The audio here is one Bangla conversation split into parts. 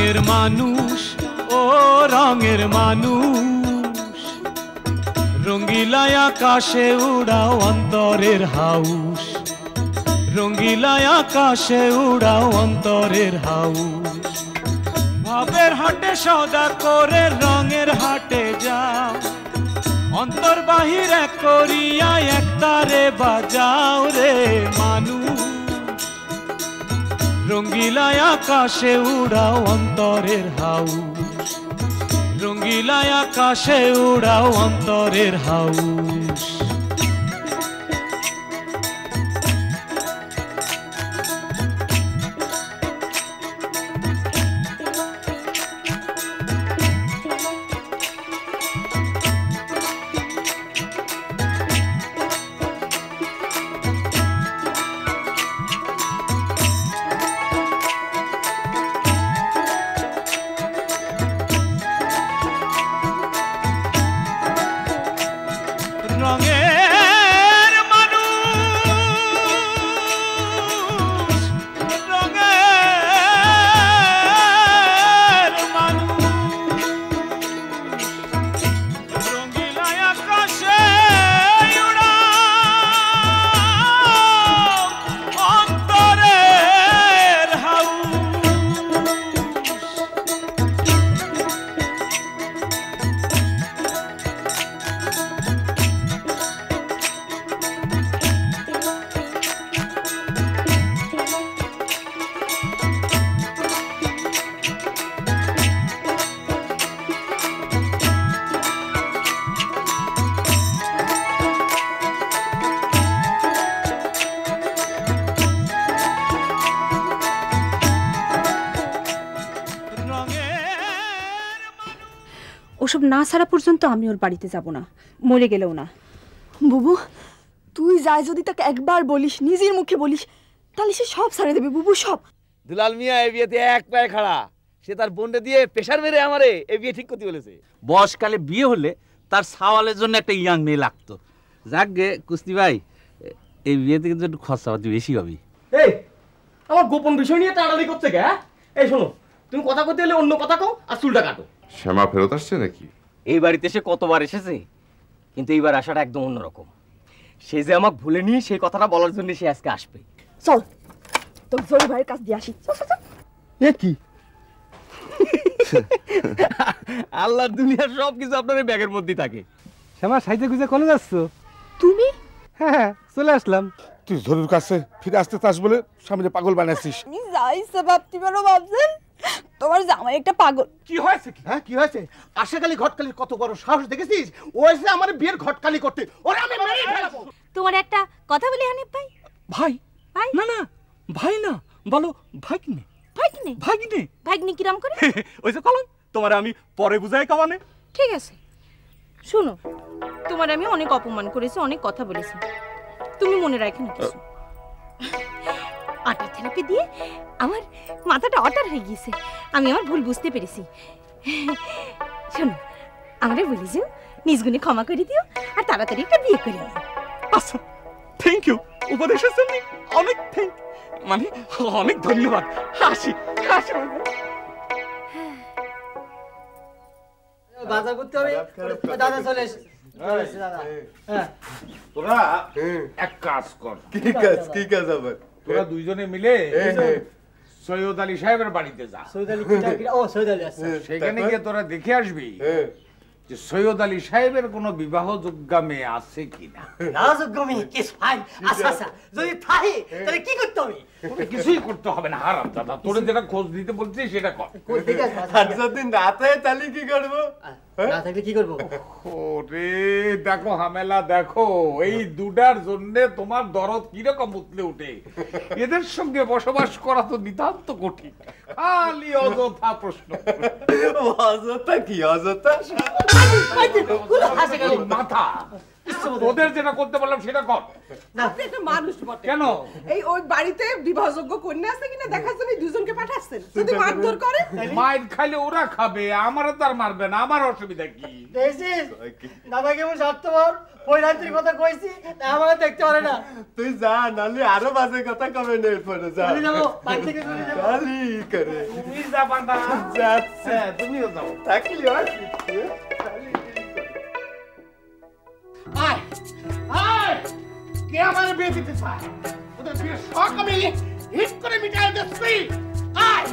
রঙের মানুষ ও রঙের মানুষ রঙ্গিলায় আকাশে উড়াও অন্তরের হাউস রঙ্গিলায় আকাশে উড়াও অন্তরের হাউস ভাবের হাটে সদা করে রঙের হাটে যাও অন্তর বাহির এক করিয়া একতারে বাজাও রে মানুষ রঙ্গিলায় আকাশে উড়াও অন্তরের হাউস রঙ্গিলায় আকাশে উড়াও অন্তরের হাউস ওসব না ছাড়া পর্যন্ত আমি ওর বাড়িতে যাব না, মরে গেলেও না। বুবু তুই যাই যদি তাকে একবার বলিস, নিজের মুখে বলিস, তাহলে সে সব ছাড়ে দেবে বুবু, সব। দুলাল মিয়া এই বিয়েতে এক পায়ে খাড়া, সে তার বোনটা দিয়ে প্রেশার মেরে আমারে এই বিয়ে ঠিক করতে বলেছে। বয়সকালে বিয়ে হলে তার সাওয়ালের জন্য একটা ইয়াং মেয়ে লাগতো। যাক গে কুস্তি ভাই, এই বিয়েতে কিন্তু একটু খরচাপাতি বেশি হবে। এই আমার গোপন বিষয় নিয়ে টাড়ালি করছে কে? এই শোনো, তুমি কথা কইতে হলে অন্য কথা কও আর চুলটা কাটো। শ্যামা ফেরত আসছে নাকি? এই বাড়িতে সে কতবার এসেছে, কিন্তু এইবার আসাটা একদম অন্যরকম। সে যে আমাকে ভুলে নিয়ে সেই কথাটা বলার জন্য সে আজকে আসবে। চল তোর জরি ভাইয়ের কাছ দিয়ে আসি। এ কি আল্লাহর দুনিয়ার সব কিছু আপনার এই ব্যাগের মধ্যেই থাকে। শ্যামা সাইতে গুজে কোনে যাচ্ছ? তুমি? হ্যাঁ চলে আসলাম। তুই জরুর কাছে ফিরে আসতে চাস বলে সামনে পাগল বানাচ্ছিস। আমি যাইছে ভাবতে পারো ভাবছেন তোমার জামাই একটা পাগল। কি হয়েছে? হ্যাঁ কি হয়েছে? আশাকালী ঘটকালির কত বড় সাহস দেখেছিস? ও এসে আমার বিয়ের ঘটকালি করতে, ওরে আমি মেরে ফেলবো। তোমার একটা কথা বলি হানিফ ভাই। ভাই? ভাই না না ভাই না, বলো ভাগ্নে। ভাগ্নে? ভাগ্নে? ভাগ্নে কিরাম করে? ওই যে কলম, তোমার আমি পরে বুঝাই কামানে। ঠিক আছে শুনো, তোমার আমি অনেক অপমান করেছি, অনেক কথা বলেছি, তুমি মনে রাখো না কিছু। আটা থেরাপি দিয়ে আমার মাথাটা অটার হয়ে গিয়েছে, আমি আমার ভুল বুঝতে পেরেছি। শোনো, আমারে বলি যে নিজ গুণে ক্ষমা করে দিও আর তাড়াতাড়ি একটা বিয়ে করে নিও। আচ্ছা থ্যাংক ইউ, উপদেশের জন্য অনেক থ্যাংক, মানে অনেক ধন্যবাদ। হাসি হাসি বাজার করতে হবে। দাদা চলে এসে দাদা। হ্যাঁ তোরা এক কাজ কর। কি কাজ? কি কাজ আবার? তোরা দুইজনে মিলে সৈয়দ আলী সাহেবের বাড়িতে যা। সৈয়দ আলী কি? ও সৈয়দ আলী আছে, সেখানে গিয়ে তোরা দেখে আসবি যে সৈয়দ আলী সাহেবের কোনো বিবাহযোগ্য মেয়ে আছে কিনা। না যোগ্য মেয়ে কেস ফাইল। আচ্ছা আচ্ছা, যদি থাকে তাহলে কি করতে হবে? কিছুই করতে হবে না হারাম দাদা, তোরে যেটা খোঁজ দিতে বলছি সেটা কর। ঠিক আছে। আর যদি না থাকে তাহলে কি করবো? না থাকলে কি করবো? ওরে দেখো হামেলা, দেখো এই দুটার জন্য তোমার দরদ কিরকম উতলে উঠে। এদের সঙ্গে বসবাস করা তো নিতান্ত কঠিন, খালি অযথা প্রশ্ন। অযথা কি? অযথা মাথা আসছে ওদের যেটা করতে বললাম সেটা কর। আপনি একটা মানুষ বটে। কেন? এই ওই বাড়িতে বিবাহযোগ্য কন্যা আছে কিনা দেখার জন্য দুজনকে পাঠাচ্ছেন। যদি মারধর করে মাইর খাইলে ওরা খাবে, আমারও তার মারবে না, আমার অসুবিধা কি? দেখিস দাদা কেমন স্বার্থপর, ওই রাত্রির কথা কইছি আমাকে দেখতে পারে না। তুই যা, নালে আরো বাজে কথা কবে নেই পরে যা। চলে যাবো, বাড়ি থেকে চলে যাবো। গালি করে তুমি যাবা না? যাচ্ছে। হ্যাঁ, তুমিও যাও। থাকলি আর কি? আয় আয়, কে আমার বিয়ে দিতে চায়? ওদের বিয়ের শখ আমি হিট করে মিটাই দিচ্ছি। আয়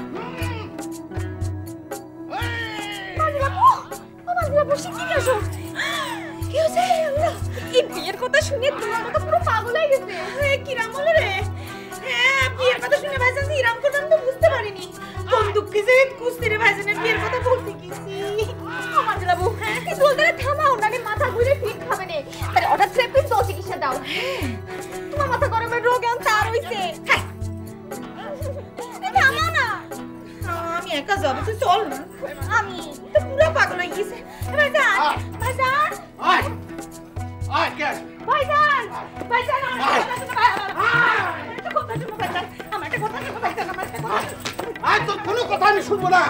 এই বিয়ের কথা শুনে তোমার তো পুরো পাগল হয়ে গেছে। কিরাম হলো রে? হ্যাঁ, বিয়ের কথা শুনে ভাইজান ইরাম করলাম তো বুঝতে পারিনি। কোন দুঃখে যে কুস্তিরে ভাইজানের বিয়ের কথা বলতে গেছি। আমার বাবু, হ্যাঁ বলতে থামাও, নালে মাথা ঘুরে ফিট খাবে না। তাহলে অর্ডার ট্রেপিস তো চিকিৎসা দাও। তোমার মাথা গরমের রোগ এখন তার হইছে। হ্যাঁ, থামাও না। আমি একা যাব, তুই চল না। আমি তো পুরো পাগল হয়ে গেছে। ভাইজান, ভাইজান, আয় আয়, কে? ভাইজান, ভাইজান, আমার একটা কথা শুনো ভাইজান, আমার একটা কথা শুনো ভাইজান, আমার একটা কথা। আয়, তোর কোনো কথা আমি শুনবো না।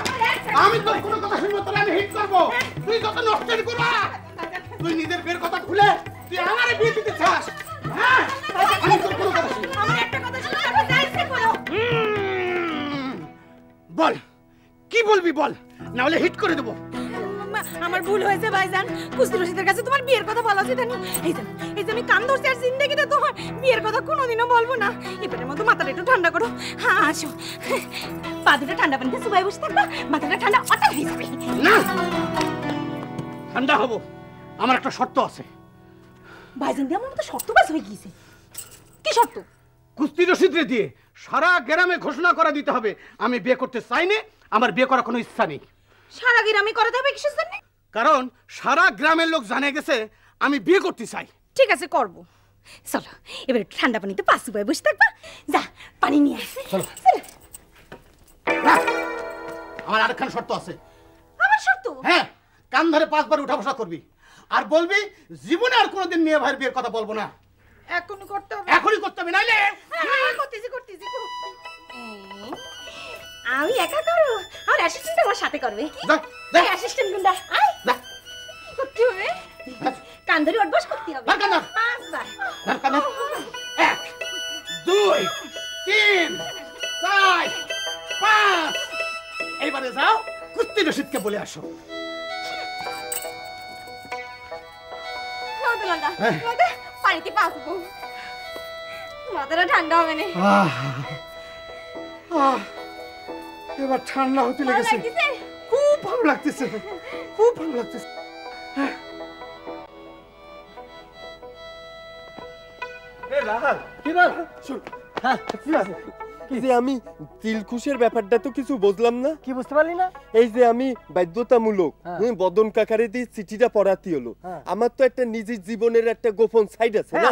আমি তোর কোনো কথা শুনবো, তোর আমি হিট করবো। তুই যত নষ্টের করবা, তুই নিজের বিয়ের কথা ভুলে তুই আমারে বিয়ে দিতে চাস। হ্যাঁ, আমি তোর কোনো কথা শুনবো না। আমার একটা কথা শুনো, তারপর যা ইচ্ছে করো। বল, কি বলবি বল, না হলে হিট করে দেবো। আমার ভুল হয়েছে ভাইজান, কুস্তি রশিদের কাছে তোমার বিয়ের কথা বলা উচিত হয়নি। এই যে আমি কান ধরছি আর জিন্দেগিতে তোমার বিয়ের কথা কোনোদিনও বলবো না। এবারের মতো মাথাটা একটু ঠান্ডা করো। হ্যাঁ, আসো, পা দুটো ঠান্ডা পানিতে চুবাই বসে থাকবা, মাথাটা ঠান্ডা অটাল হয়ে যাবে। না, ঠান্ডা হবো, আমার একটা শর্ত আছে। ভাইজান দিয়ে আমার মতো শর্তবাজ হয়ে গিয়েছে। কি শর্ত? কুস্তি রশিদরে দিয়ে সারা গ্রামে ঘোষণা করে দিতে হবে আমি বিয়ে করতে চাই না, আমার বিয়ে করার কোনো ইচ্ছা নেই। সারা গ্রামে করাতে হবে কিসের জন্য? কারণ সারা গ্রামের লোক জানে গেছে আমি বিয়ে করতে চাই। ঠিক আছে, করব। চলো, এবার ঠান্ডা পানিতে পা চুবাই বসে থাকবা। যা, পানি নিয়ে আসে। চলো। আমার আরেকখানা শর্ত আছে। আমার শর্ত? হ্যাঁ, কান ধরে 5 বার উঠা বসা করবি আর বলবি জীবনে আর কোনোদিন মেয়ে ভাইয়ের বিয়ের কথা বলবো না। এখনই করতে হবে? এখনই করতে হবে, নাইলে করতেছি। আমি একা করবো, আমার অ্যাসিস্ট্যান্ট আমার সাথে করবে। অ্যাসিস্ট্যান্ট গুন্ডা, আয় যা। কি করতে হবে? কান ধরে অভ্যাস করতে হবে। 5 বার। 1 2 3 4 5। এইবারে যাও, কুস্তি রশিদকে বলে আসো। পানিতে পা চুবো, মাথাটা ঠান্ডা হবে না। এবার ঠান্ডা হতে লেগেছে, খুব ভালো লাগতেছে, খুব ভালো লাগতেছে। আমি তিলকুশের ব্যাপারটা তো কিছু বুঝলাম না। কি বুঝতে পারলি না? এই যে আমি বাধ্যতামূলক বদন কাকারে দিয়ে চিঠিটা পড়াতে হলো, আমার তো একটা নিজের জীবনের একটা গোপন সাইড আছে না?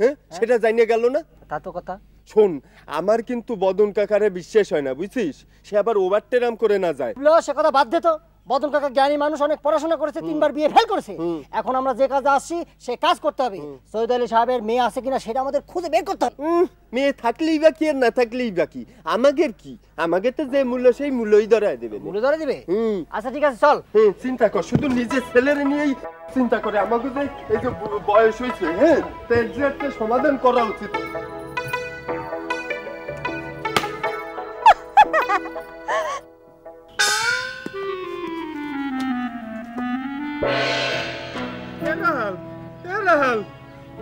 হ্যাঁ, সেটা জানিয়ে গেল না। তা তো কথা। শোন, আমার কিন্তু বদন কাকারে বিশ্বাস হয় না, বুঝছিস? সে আবার ওভারটেরাম করে না যায়। সে কথা বাদ দে তো। বদন কাকা জ্ঞানী মানুষ, অনেক পড়াশোনা করেছে, 3 বার বিয়ে ফেল করেছে। এখন আমরা যে কাজে আসছি সে কাজ করতে হবে। সৈয়দ আলী সাহেবের মেয়ে আছে কিনা সেটা আমাদের খুঁজে বের করতে হবে। মেয়ে থাকলেই বা কি আর না থাকলেই বা কি, আমাদের কি? আমাকে তো যে মূল্য সেই মূল্যই ধরায় দেবে। মূল্য ধরে দিবে? আচ্ছা ঠিক আছে, চল। চিন্তা কর, শুধু নিজের ছেলের নিয়েই চিন্তা করে। আমাকে যে এই যে বয়স হয়েছে, হ্যাঁ, তার যে একটা সমাধান করা উচিত।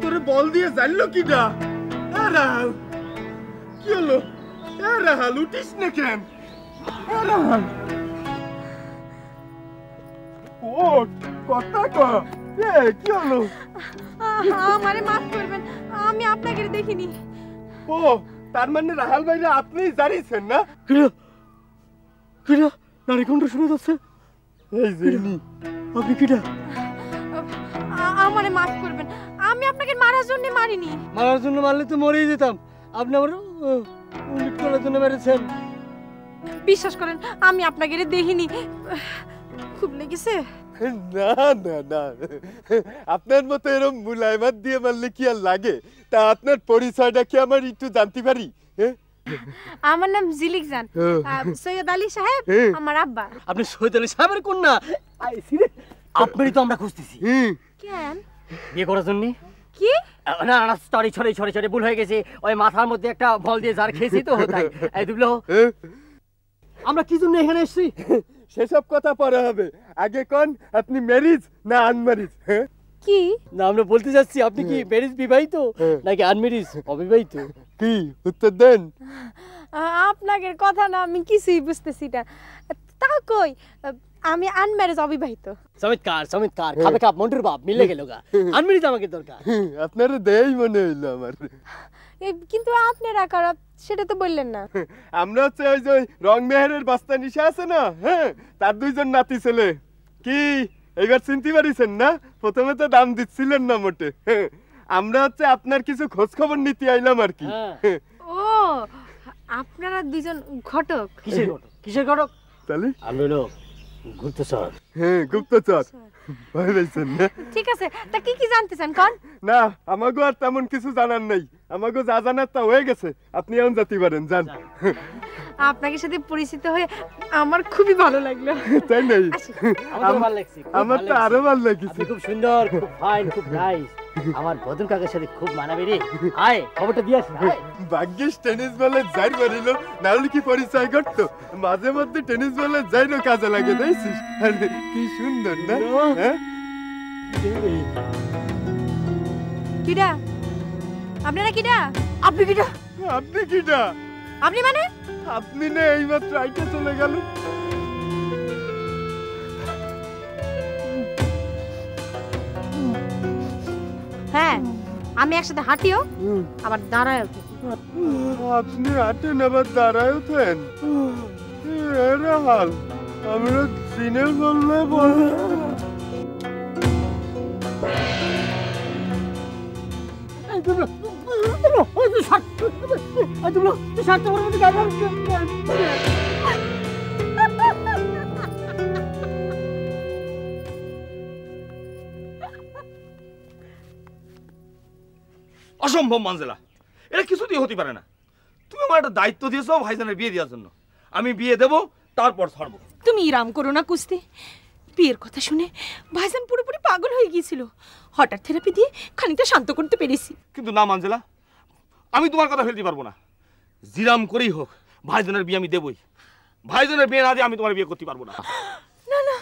তোরে বল দিয়ে জানলো কিটা? কি হলো? উঠিস না কেন? কথা কর, কি হলো? আমারে মাফ করবেন, আমি আপনাকে দেখিনি। ও, তার মানে রাহাল ভাইরা আপনি জানিয়েছেন না? নারী কণ্ঠ শুনে যাচ্ছে। এই যে আপনি কিটা? আমারে মাফ করবেন, আমি আপনাকে মারার জন্য মারিনি। মারার জন্য মারলে তো মরেই যেতাম। আপনি আমার উল্লেখ করার জন্য মেরেছেন। বিশ্বাস করেন, আমি আপনাকে দেখিনি। খুব লেগেছে। না না না, আপনার মতো এরকম মুলায়মাত দিয়ে মারলে কি আর লাগে? তা আপনার পরিচয়টা কি আমার একটু জানতে পারি? আমার নাম জিলিক জান, সৈয়দ আলী সাহেব আমার আব্বা। আপনি সৈয়দ আলী সাহেবের কন্যা? আপনারই তো আমরা খুঁজতেছি। কেন? বিয়ে করার জন্য? কি না না, সরি সরি সরি সরি, ভুল হয়ে গেছে। ওই মাথার মধ্যে একটা বল দিয়ে জার খেয়েছি তো, তাই। এই দুবলো, আমরা কি জন্য এখানে এসেছি? সেসব কথা পরে হবে, আগে কোন আপনি ম্যারিজ না আনম্যারিজ? কি না, আমরা বলতে যাচ্ছি আপনি কি ম্যারিজ বিবাহিত নাকি আনম্যারিজ অবিবাহিত? কি উত্তর দেন? আপনাকে কথা না আমি কিছুই বুঝতেছি না। তা কই, আমি আনম্যারেজ অবিবাহিত। চমৎকার চমৎকার, খাবে খাপ মন্টুর বাপ মিলে গেল গা। আনম্যারিজ আমাকে দরকার। আপনারা দেই মনে হইলো আমার। কিন্তু আপনারা খারাপ সেটা তো বললেন না। আমরা হচ্ছে ওই যে রং মেহেরের বাস্তা নিশা আছে না, হ্যাঁ, তার দুইজন নাতি ছেলে। কি এইবার চিনতে পারিছেন না? প্রথমে তো দাম দিচ্ছিলেন না মোটে। আমরা হচ্ছে আপনার কিছু খোঁজ খবর নিতে আইলাম আর কি। ও, আপনারা দুইজন ঘটক? কিসের ঘটক? কিসের ঘটক? তাহলে আমি হলো গুপ্তচর। হ্যাঁ, গুপ্তচর। ভয় পাইছেন না? ঠিক আছে, তা কি কি জানতে চান কোন? না, আমাগো আর তেমন কিছু জানার নাই। আমাগো যা জানার তা হয়ে গেছে। আপনি এখন যেতে পারেন, যান। আপনাদের সাথে পরিচিত হয়ে আমার খুবই ভালো লাগলো। তাই নাই? আমার ভালো লাগছে। আমার তো আরো ভালো লাগছে। খুব সুন্দর, খুব ফাইন, খুব নাইস। আমার বদন কাকার সাথে খুব মানাবে রে। আয়, খবরটা দিয়ে আসি। ভাগ্যিস টেনিস বলের যাই মারিল, না হলে কি পরিচয় করতো? মাঝে মধ্যে টেনিস বলের যাইরও কাজে লাগে, দেখছিস? কি সুন্দর না? হ্যাঁ, কিডা আপনারা? কিডা আপনি? কিডা আপনি? কিডা আপনি? মানে আপনি না এইমাত্র আইটা চলে গেল। হ্যাঁ, আমি একসাথে হাঁটিও আবার দাঁড়ায়ও। আপনি হাঁটেন আবার দাঁড়ায় ওঠেন? এরা হাল আমরা চিনে বললে বলে। অসম্ভব মানজেলা, এটা কিছুতেই হতে পারে না। তুমি আমার একটা দায়িত্ব দিয়েছো ভাইজানের বিয়ে দেওয়ার জন্য। আমি বিয়ে দেবো, তারপর ছাড়বো। তুমি ইরাম করো না কুস্তি। বিয়ের কথা শুনে ভাইজান পুরোপুরি পাগল হয়ে গিয়েছিল। হঠাৎ থেরাপি দিয়ে খানিকটা শান্ত করতে পেরেছি। কিন্তু না মানজেলা, আমি তোমার কথা ফেলতে পারবো না। জিরাম করেই হোক ভাইজানের বিয়ে আমি দেবই। ভাইজানের বিয়ে না দিয়ে আমি তোমার বিয়ে করতে পারবো না। না না,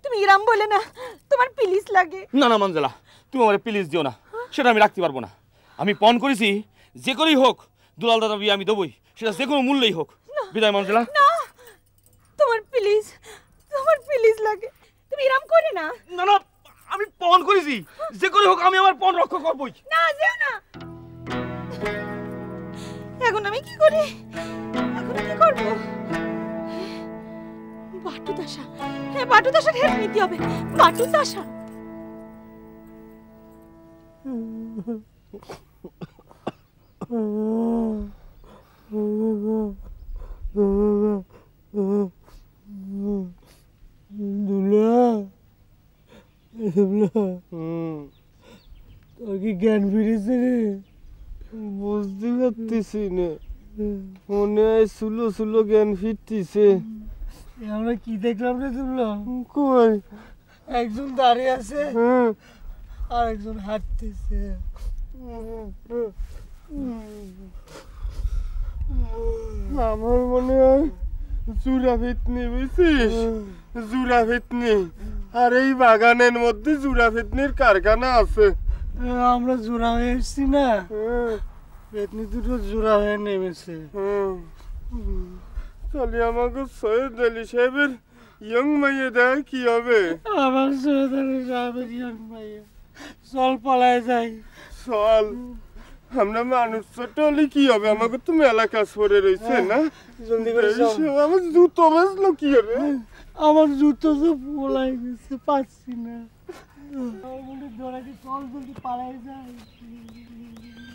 তুমি ইরাম বলে না, তোমার প্লিজ লাগে। না না মানজেলা, তুমি আমার প্লিজ দিও না, সেটা আমি রাখতে পারবো না। আমি পণ করেছি, যে করেই হোক দুলাল দাদার বিয়ে আমি দেবই, সেটা যে কোনো মূল্যেই হোক। বিদায় মানজেলা। না, তোমার প্লিজ লাগে। তুমি ইরাম করে না। না না, আমি পণ করেছি, যে করে হোক আমি আমার পণ রক্ষা করবই। না, যেও না। এখন আমি কি করি? এখন কি করব? বাটুতাশা, হ্যাঁ বাটুতাশার হেল্প নিতে হবে। বাটুতাশা। তোর কি জ্ঞান ফিরেছে রে? বুঝতে পারতেছি না, মনে হয় সুলো সুলো জ্ঞান ফিরতেছে। আমরা কি দেখলাম রে? তুমলো কই একজন দাঁড়িয়ে আছে আর একজন হাঁটতেছে। আমার মনে হয় জুরা ফিতনি, বুঝছিস? জুরা ফিতনি। আর এই বাগানের মধ্যে জুরা ফিতনির কারখানা আছে। আমরা জোড়া হয়ে এসছি না, ফিতনি দুটো জোড়া হয়ে নেমেছে। তাহলে আমাকে সৈয়দ আলী সাহেবের ইয়ং মাইয়ে দেয় কি হবে? আমার সৈয়দ আলী সাহেবের ইয়ং মাইয়া। চল পালায় যাই। চল। আমরা মানুষ ছোট হলে কি হবে? আমাকে তো মেলা কাজ পরে রয়েছে না। জলদি করে চল। আমার জুতো বাজলো কি হবে? আমার জুতো তো পোলাই গেছে, পাচ্ছি না। চল জলদি পালায় যাই।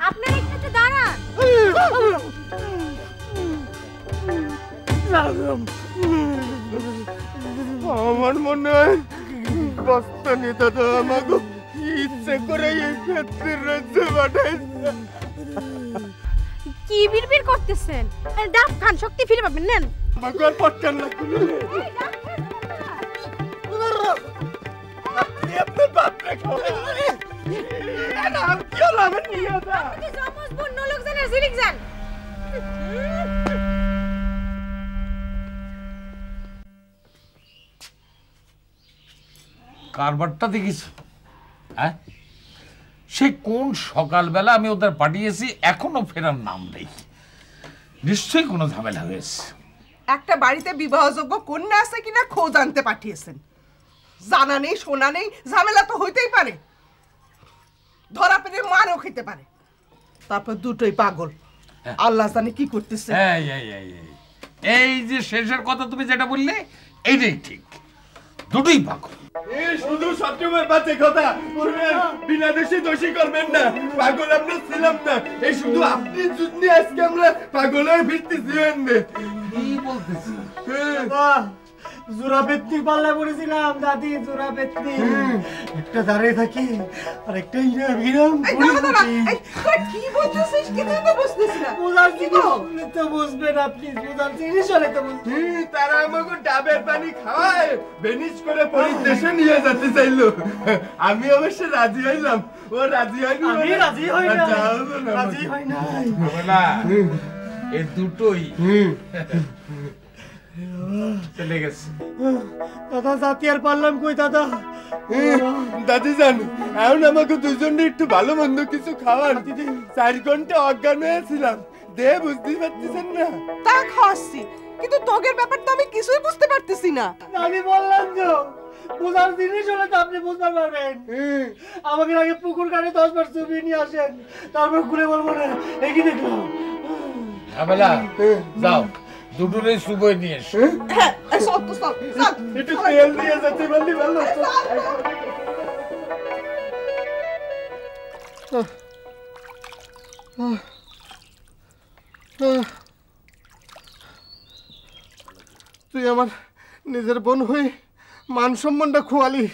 আপনারা একটু দাঁড়ান। আমার মনে হয় বস্তানি দাদা আমাকে ইচ্ছে করে এই ফ্যাক্টরির রাজ্যে পাঠাইছে। কি বিড়বিড় করতেছেন? ডাব খান, শক্তি ফিরে পাবেন। নেন আমাকে আর পটকান লাগবে না। আপনি আপনার বাপরে খাওয়া নাম কি হলো আমার নিয়ে যা। আপনি জমজ বোন নলক জানের জিলিক যান। কারবারটা দেখিস, হ্যাঁ? সে কোন সকালবেলা আমি ওদের পাঠিয়েছি, এখনো ফেরার নাম নেই। নিশ্চয়ই কোনো ঝামেলা হয়েছে। একটা বাড়িতে বিবাহযোগ্য কন্যা আছে কিনা খোঁজ আনতে পাঠিয়েছেন। জানা নেই শোনা নেই, ঝামেলা তো হইতেই পারে। ধরা পেলে মারও খেতে পারে। তারপর দুটোই পাগল, আল্লাহ জানে কি করতেছে। এই যে শেষের কথা তুমি যেটা বললে, এইটাই ঠিক। দুটোই পাগল। শুধু সবসময় বাজে কথা শুনেন, বিনা দোষী দোষী করবেন না। পাগল আমরা ছিলাম না, এই শুধু আপনি জুতনি আজকে আমরা পাগল হয়ে ফিরতেছি। কি বলতেছি? জোড়া পেত্তির পাল্লা পড়েছিলাম দাদি, জোড়া পেত্তি। একটা দাঁড়িয়ে থাকি আর একটা কি বলতেছিস? কিছু তো বুঝতেছি না। বুঝার জিনিস তো বুঝবেন আপনি, বুঝার জিনিস হলে তো বুঝবেন। তারা আমাকে ডাবের পানি খাওয়ায় বেনিশ করে পরিদেশে নিয়ে যেতে চাইলো। আমি অবশ্য রাজি হইলাম, ও রাজি হয়নি। আমি রাজি হই না, রাজি হই নাই। না, এই দুটোই চলে গেছে। দাদা জাতি আর পারলাম কই দাদা। দাদি জান, এখন আমাকে দুজনে একটু ভালো মন্দ কিছু খাওয়ান। 4 ঘন্টা অজ্ঞান হয়েছিলাম, দেহ বুঝতেই পারতেছেন না। তা খাওয়াচ্ছি, কিন্তু তোগের ব্যাপার তো আমি কিছুই বুঝতে পারতেছি না। আমি বললাম তো বুঝার জিনিস হলে তো আপনি বুঝতে পারবেন। আমাকে আগে পুকুর কাটে 10 বার ছবি নিয়ে আসেন, তারপর ঘুরে বলবো না এই কি দেখলাম। ঝামেলা, যাও দুটোরে সুবই নিয়ে এসো। হ্যাঁ, চল তো চল, চল। একটু তেল দিয়ে যেতে পারলি ভালো। তুই আমার নিজের বোন হয়ে মান সম্মানটা খোয়ালি।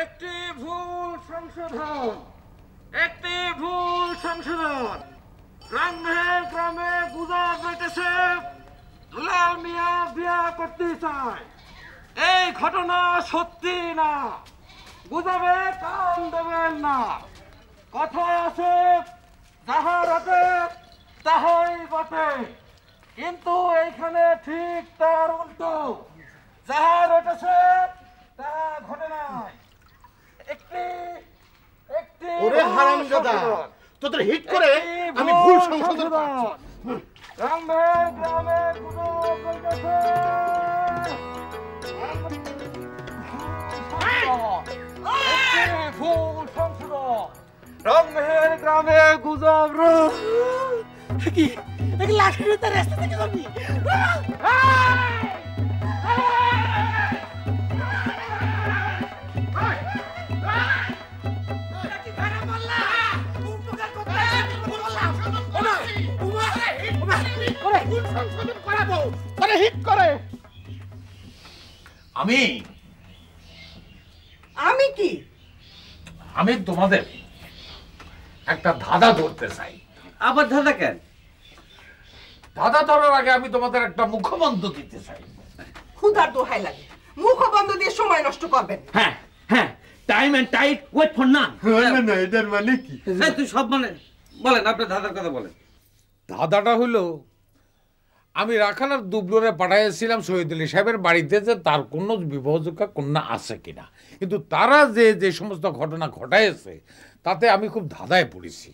একটি ভুল সংশোধন, একটি ভুল সংশোধন। রামমেহের গ্রামে গুজব রটেছে দুলাল মিয়া বিয়া করতে চায়। এই ঘটনা সত্যি না, গুজবে কান দেবেন না। কথায় আছে যাহার হাতে তাহাই বটে, কিন্তু এইখানে ঠিক তার উল্টো। যাহা রটেছে তা ঘটে নাই। একটি ওরে হারামজাদা, তোদের হিট করে আমি ভুল সংশোধন করছি। রামমেহের গ্রামে গুজব রটেছে। ভুল সংশোধন, রামমেহের গ্রামে গুজব কি এক লাঠির তো রাস্তা থেকে যাবি। আমি কি আমি তোমাদের একটা ধাঁধা ধরতে চাই। আবার ধাঁধা কেন? ধাঁধা ধরার আগে আমি তোমাদের একটা মুখবন্ধ দিতে চাই। ক্ষুধার দোহাই লাগে, মুখ বন্ধ দিয়ে সময় নষ্ট করবেন। হ্যাঁ হ্যাঁ, time and tide wait for none. না, এটার মানে কি? তুই সব মানে বলেন, আপনার ধাঁধার কথা বলেন। ধাঁধাটা হলো, আমি রাখালার দুবলোরে পাঠাইছিলাম শহীদ আলী সাহেবের বাড়িতে যে তার কোনো বিবাহযোগ্য কন্যা আছে কিনা, কিন্তু তারা যে যে সমস্ত ঘটনা ঘটাইছে তাতে আমি খুব ধাঁধায় পড়েছি।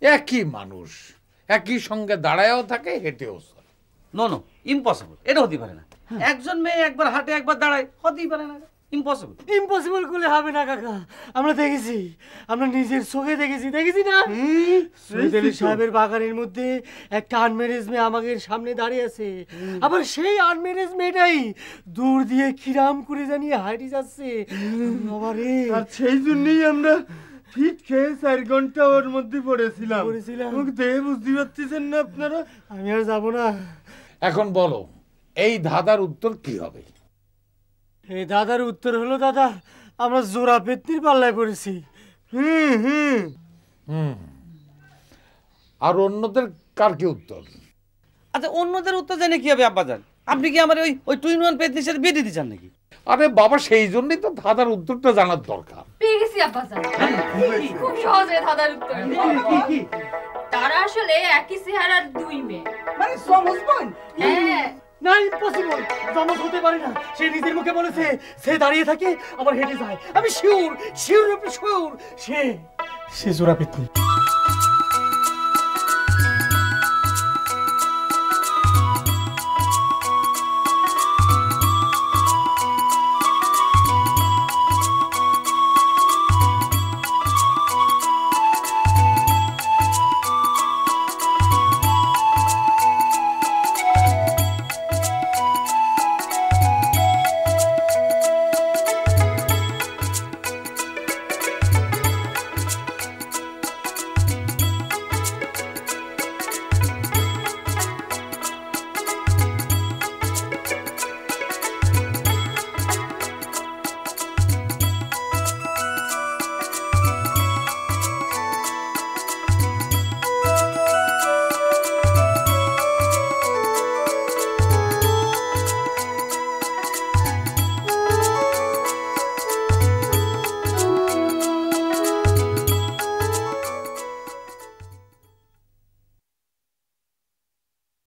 একই মানুষ একই সঙ্গে দাঁড়ায়ও থাকে, হেঁটেও চলে। নো নো, ইম্পসিবল, এটা হতে পারে না। একজন মেয়ে একবার হাঁটে একবার দাঁড়ায়, হতেই পারে না। ইম্পসিবল। ইম্পসিবল করলে হবে না কাকা, আমরা দেখেছি, আমরা নিজের চোখে দেখেছি না। শহীদ আলী সাহেবের বাগানের মধ্যে একটা আনম্যারেজ মেয়ে আমাদের সামনে দাঁড়িয়ে আছে, আবার সেই আনম্যারেজ মেয়েটাই দূর দিয়ে কিরাম করে জানিয়ে হাঁটি যাচ্ছে। আর সেই জন্যই আমরা ফিট খেয়ে 4 ঘন্টা ওর মধ্যে পড়েছিলাম। দেহ বুঝতে পারতেছেন না আপনারা? আমি আর যাবো না। এখন বলো, এই ধাঁধার উত্তর কি হবে? এই দাদার উত্তর হলো দাদা আমরা জোড়া পেতনির পাল্লায় পড়েছি। আর অন্যদের কার কি উত্তর? আচ্ছা অন্যদের উত্তর জানে কি হবে আব্বাজান? আপনি কি আমার ওই টুইন ওয়ান পেতনির সাথে বিয়ে দিতে চান নাকি? আরে বাবা সেই জন্যই তো দাদার উত্তরটা জানার দরকার। পেয়ে গেছি আব্বাজান, খুব সহজে দাদার উত্তর। তারা আসলে একই চেহারার দুই মেয়ে, মানে সমজ বোন। হ্যাঁ না, ইম্পসিবল, জমজ হতে পারে না। সে নিজের মুখে বলেছে, সে দাঁড়িয়ে থাকে আবার হেঁটে যায়। আমি শিওর, শিওর, শিওর সে জোড়া পেতনি।